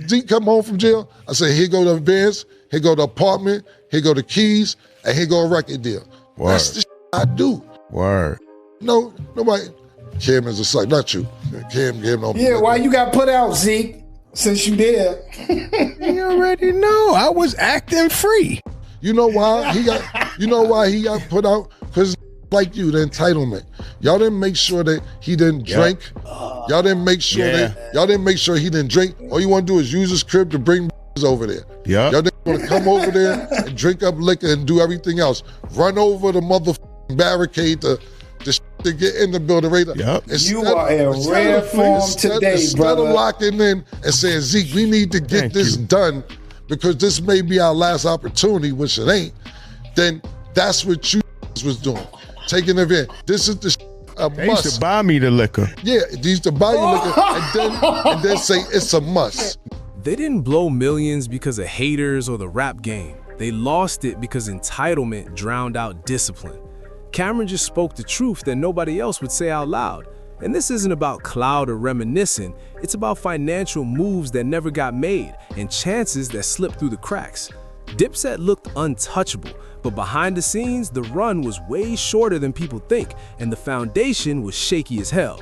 Zeke come home from jail, I say, here go the Benz, here go the apartment, here go the keys, and here go a record deal. Word. That's the shit I do. Word. No, nobody. Cam is a suck, not you. Cam don't. Yeah, why you got put out, Zeke? Since you did. You already know. I was acting free. You know why he got? You know why he got put out? Because like you, the entitlement. Y'all didn't make sure that he didn't drink. Y'all didn't make sure y'all didn't make sure he didn't drink. All you want to do is use his crib to bring over there. Yeah. Y'all didn't want to come over there and drink up liquor and do everything else. Run over the motherfucking barricade to get in the building right now. Yep. You are in rare form today, instead brother. of locking in and saying, Zeke, we need to get this done because this may be our last opportunity, which it ain't, then that's what you was doing. Taking advantage. This is the They must. used to buy me the liquor. Yeah, they used to buy you liquor and then say it's a must. They didn't blow millions because of haters or the rap game. They lost it because entitlement drowned out discipline. Cameron just spoke the truth that nobody else would say out loud. And this isn't about clout or reminiscing, it's about financial moves that never got made and chances that slipped through the cracks. Dipset looked untouchable, but behind the scenes, the run was way shorter than people think, and the foundation was shaky as hell.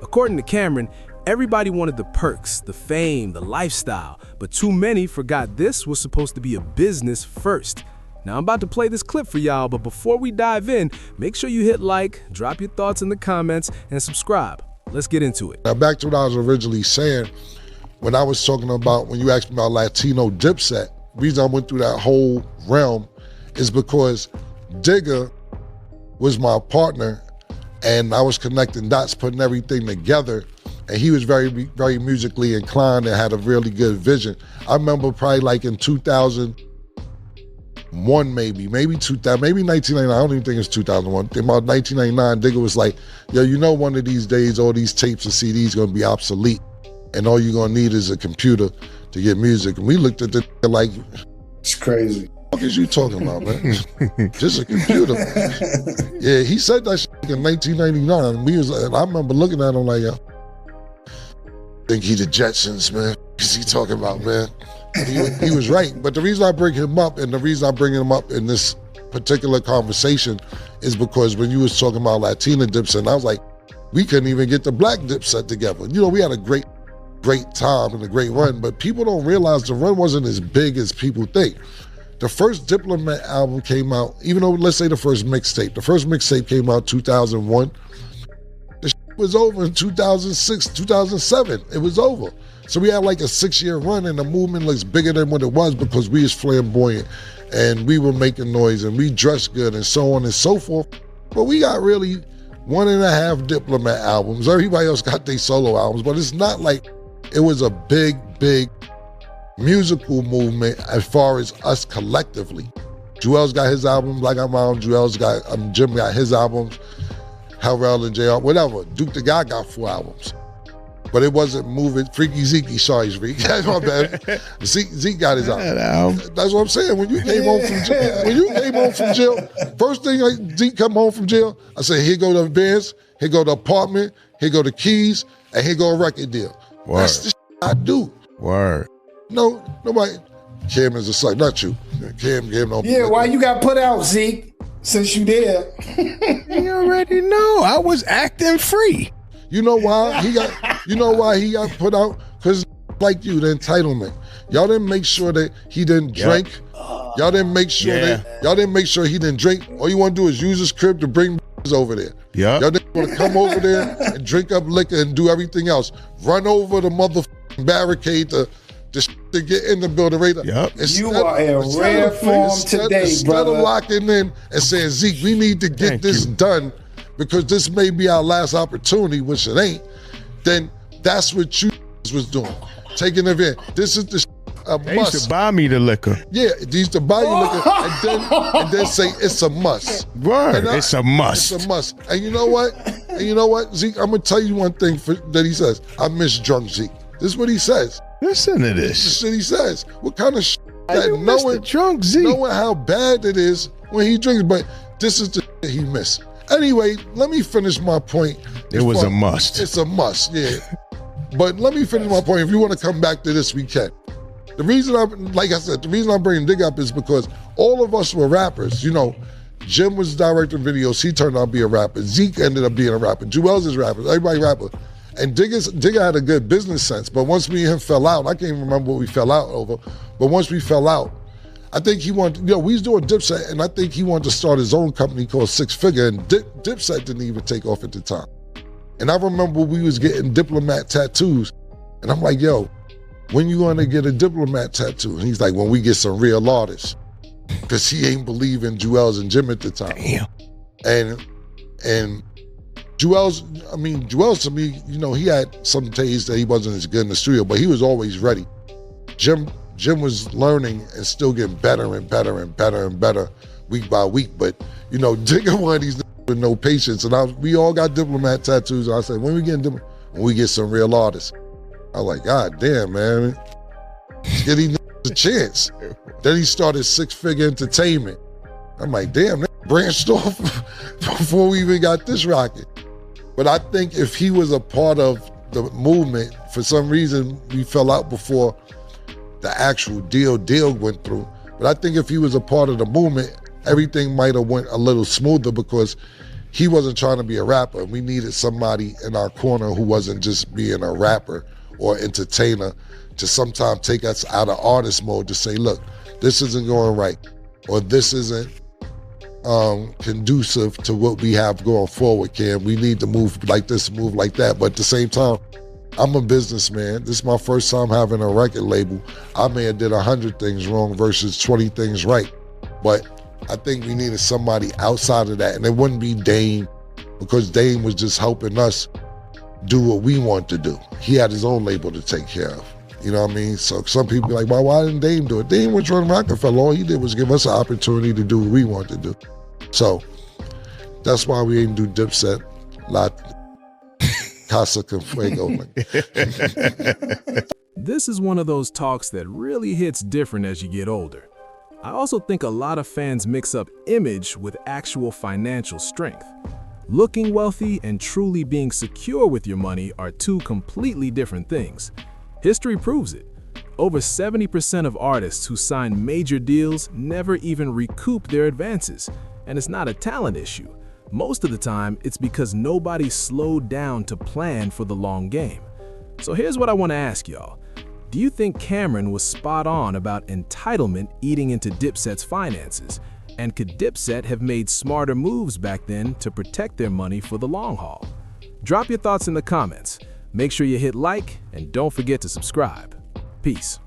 According to Cameron, everybody wanted the perks, the fame, the lifestyle, but too many forgot this was supposed to be a business first. Now I'm about to play this clip for y'all, but before we dive in, make sure you hit like, drop your thoughts in the comments, and subscribe. Let's get into it. Now back to what I was originally saying, when I was talking about, when you asked me about Latino Dipset, the reason I went through that whole realm is because Digger was my partner and I was connecting dots, putting everything together. And he was very, very musically inclined and had a really good vision. I remember probably like in 2001, maybe 2000, maybe 1999. I don't even think it's 2001. About 1999, Digger was like, yo, you know one of these days, all these tapes and CDs gonna be obsolete. And all you're gonna need is a computer to get music. And we looked at the like, it's crazy. What is you talking about, man? Just a computer. Yeah, he said that shit in 1999. And I remember looking at him like, yo, think he the Jetsons, man. What's he talking about, man? He was right. But the reason I bring him up, and the reason I bring him up in this particular conversation is because when you was talking about Latina Dipset, I was like, we couldn't even get the black Dipset together. You know, we had a great time and a great run, but people don't realize the run wasn't as big as people think. The first Diplomat album came out, even though, let's say the first mixtape came out 2001. The shit was over in 2006, 2007. It was over. So we had like a 6-year run and the movement looks bigger than what it was because we was flamboyant and we were making noise and we dressed good and so on and so forth. But we got really 1.5 Diplomat albums. Everybody else got their solo albums, but it's not like it was a big musical movement as far as us collectively. Joel's got his album, Black Out Mom, Joel's got, Jim got his albums, Harrell and JR, whatever. Duke the Guy got 4 albums. But it wasn't moving. Freaky Zeke, sorry, Zeke. That's my bad. Zeke got his album. That's what I'm saying. When you came home from jail, first thing Zeke come home from jail, I say, here go the Benz, here go the apartment, here go the keys, and here go a record deal. Word. That's the shit I do. Word. No, nobody. Cam is a suck, not you. Cam don't. Yeah, why you got put out, Zeke? Since you did. You already know. I was acting free. You know why he got put out? Because like you, the entitlement. Y'all didn't make sure that he didn't drink. Y'all didn't make sure he didn't drink. All you want to do is use his crib to bring over there. Yeah. Y'all didn't want to come over there and drink up liquor and do everything else. Run over the motherfucking barricade to get in the building right now. Yep. You are in rare form today, instead brother. of locking in and saying, Zeke, we need to get this done because this may be our last opportunity, which it ain't, then that's what you was doing. Taking advantage. This is the They must. used to buy me the liquor. Yeah, they used to buy you liquor and then say it's a must. Word, it's a must. It's a must. And you know what? Zeke, I'm gonna tell you one thing that he says. I miss drunk Zeke. This is what he says. Listen to This this. is what he says. What kind of That you missed the drunk Zeke. knowing how bad it is when he drinks, but this is the he missed. Anyway, let me finish my point. It was a must. It's a must, yeah. But let me finish my point. If you want to come back to this, we can. The reason like I said, the reason I'm bringing Dig up is because all of us were rappers. You know, Jim was directing videos. He turned out to be a rapper. Zeke ended up being a rapper. Jewels is rapper. Everybody rapper. And Digger had a good business sense. But once me and him fell out, I can't even remember what we fell out over. But once we fell out, I think he wanted, we was doing Dipset, and I think he wanted to start his own company called Six Figure, and Dipset didn't even take off at the time. And I remember we was getting Diplomat tattoos, and I'm like, yo, when you gonna get a Diplomat tattoo? And he's like, when we get some real artists. Because he ain't believing Jewels and Jim at the time. Damn. And Jewels to me, he had some days that he wasn't as good in the studio, but he was always ready. Jim was learning and still getting better and better and better and better week by week. But, Digger one of these with no patience. And we all got Diplomat tattoos. And I said, when we get some real artists. I was like, God damn, man. Get these a chance. Then he started Six Figure Entertainment. I'm like, damn, that branched off before we even got this rocket. But I think if he was a part of the movement, for some reason we fell out before the actual deal went through. But I think if he was a part of the movement, everything might have went a little smoother because he wasn't trying to be a rapper. We needed somebody in our corner who wasn't just being a rapper or entertainer to sometimes take us out of artist mode to say, look, this isn't going right, or this isn't conducive to what we have going forward, Cam. We need to move like this, move like that. But at the same time, I'm a businessman. This is my first time having a record label. I may have did 100 things wrong versus 20 things right. But I think we needed somebody outside of that. And it wouldn't be Dame, because Dame was just helping us do what we want to do. He had his own label to take care of. You know what I mean? So some people be like, well, why didn't Dame do it? Dame was running Rockefeller. All he did was give us an opportunity to do what we want to do. So that's why we didn't do Dipset, La Casa con Fuego. This is one of those talks that really hits different as you get older. I also think a lot of fans mix up image with actual financial strength. Looking wealthy and truly being secure with your money are two completely different things. History proves it. Over 70% of artists who sign major deals never even recoup their advances. And it's not a talent issue. Most of the time, it's because nobody slowed down to plan for the long game. So here's what I want to ask y'all. Do you think Cameron was spot on about entitlement eating into Dipset's finances? And could Dipset have made smarter moves back then to protect their money for the long haul? Drop your thoughts in the comments. Make sure you hit like and don't forget to subscribe. Peace.